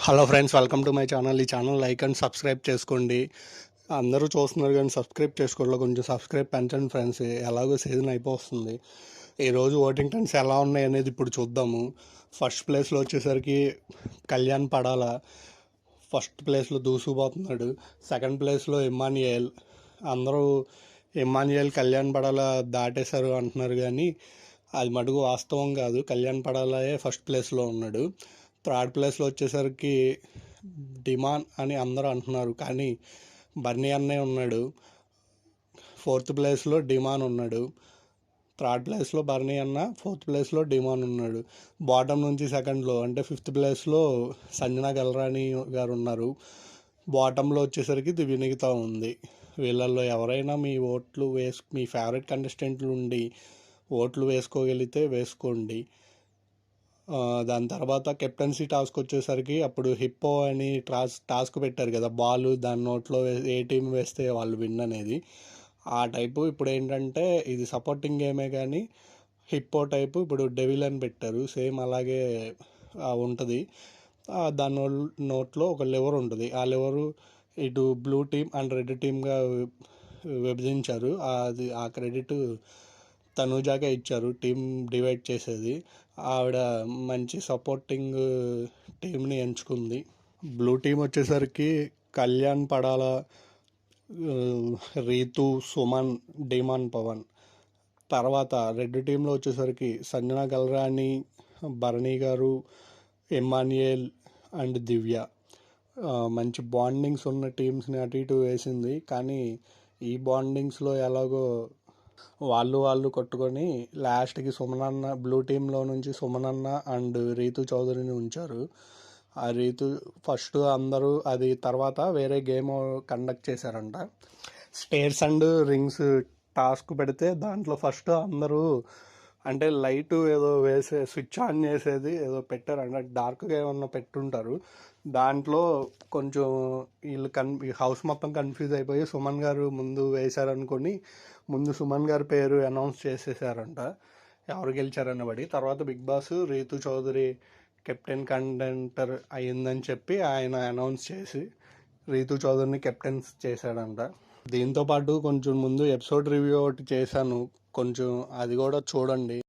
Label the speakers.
Speaker 1: Hello friends, welcome to my channel. ఈ channel like and subscribe చేసుకోండి. అందరూ చూస్తున్నారు కానీ సబ్స్క్రైబ్ చేసుకోవట్లేదు. కొంచెం సబ్స్క్రైబ్ పెంచండి ఫ్రెండ్స్. ఎలాగో సీజన్ అయిపోతుంది. ఈరోజు ఓటింగ్ టర్న్స్ ఎలా ఉన్నాయి అనేది ఇప్పుడు చూద్దాము. ఫస్ట్ ప్లేస్లో వచ్చేసరికి కళ్యాణ్ పడాల ఫస్ట్ ప్లేస్లో దూసుకుపోతున్నాడు. సెకండ్ ప్లేస్లో ఇమ్మాన్యుయేల్. అందరూ ఇమ్మాన్యుయేల్ కళ్యాణ్ పడాల దాటేశారు అంటున్నారు, కానీ అది మటుకు వాస్తవం కాదు. కళ్యాణ్ పడాలయే ఫస్ట్ ప్లేస్లో ఉన్నాడు. థర్డ్ ప్లేస్లో వచ్చేసరికి డిమాన్ అని అందరూ అంటున్నారు, కానీ బర్నీ అన్నే ఉన్నాడు. ఫోర్త్ ప్లేస్లో డిమాన్ ఉన్నాడు. థర్డ్ ప్లేస్లో బర్నీ అన్న, ఫోర్త్ ప్లేస్లో డిమాన్ ఉన్నాడు. బాటమ్ నుంచి సెకండ్లో అంటే ఫిఫ్త్ ప్లేస్లో సంజనా గల్రాని గారు ఉన్నారు. బాటంలో వచ్చేసరికి దివ్యనిగిత ఉంది. వీళ్ళల్లో ఎవరైనా మీ ఫేవరెట్ కంటెస్టెంట్లు ఉండి ఓట్లు వేసుకోగలిగితే వేసుకోండి. దాని తర్వాత కెప్టెన్సీ టాస్క్ వచ్చేసరికి అప్పుడు హిప్పో అని టాస్క్ పెట్టారు కదా, బాల్ దాని నోట్లో ఏ టీం వేస్తే వాళ్ళు విన్ అనేది. ఆ టైపు ఇప్పుడు ఏంటంటే ఇది సపోర్టింగ్ గేమే, కానీ హిప్పో టైపు ఇప్పుడు డెవిల్ అని పెట్టారు. సేమ్ అలాగే ఉంటుంది. దాని నోట్లో ఒక లివర్ ఉంటుంది. ఆ లివరు ఇటు బ్లూ టీమ్ అండ్ రెడ్ టీమ్గా విభజించారు. అది ఆ క్రెడిట్ తనూజాకే ఇచ్చారు టీం డివైడ్ చేసేది. ఆవిడ మంచి సపోర్టింగ్ టీంని ఎంచుకుంది. బ్లూ టీం వచ్చేసరికి కళ్యాణ్ పడాల, రీతు, సుమన్, డిమాన్, పవన్. తర్వాత రెడ్ టీంలో వచ్చేసరికి సంజనా గల్రాని, భరణి గారు, ఇమ్మాన్యుయేల్ అండ్ దివ్య. మంచి బాండింగ్స్ ఉన్న టీమ్స్ని అటు ఇటు వేసింది, కానీ ఈ బాండింగ్స్లో ఎలాగో వాళ్ళు కొట్టుకొని లాస్ట్కి సుమనన్న బ్లూ టీంలో నుంచి సుమనన్న అండ్ రీతు చౌదరిని ఉంచారు. ఆ రీతు ఫస్ట్ అందరూ అది తర్వాత వేరే గేమ్ కండక్ట్ చేశారంట. స్టేర్స్ అండ్ రింగ్స్ టాస్క్ పెడితే దాంట్లో ఫస్ట్ అందరూ అంటే లైట్ ఏదో వేసే స్విచ్ ఆన్ చేసేది ఏదో పెట్టారంట. డార్క్గా ఏమన్నా పెట్టుంటారు. దాంట్లో కొంచెం వీళ్ళు హౌస్ మొత్తం కన్ఫ్యూజ్ అయిపోయి సుమన్ గారు ముందు వేశారనుకొని ముందు సుమన్ గారి పేరు అనౌన్స్ చేసేసారంట ఎవరు గెలిచారన్న బడి. తర్వాత Bigg Boss Ritu Chowdary captain contender అయ్యిందని చెప్పి ఆయన అనౌన్స్ చేసి రీతు చౌదరిని కెప్టెన్ చేశాడంట. దీంతోపాటు కొంచెం ముందు ఎపిసోడ్ రివ్యూ ఒకటి చేశాను, కొంచెం అది కూడా చూడండి.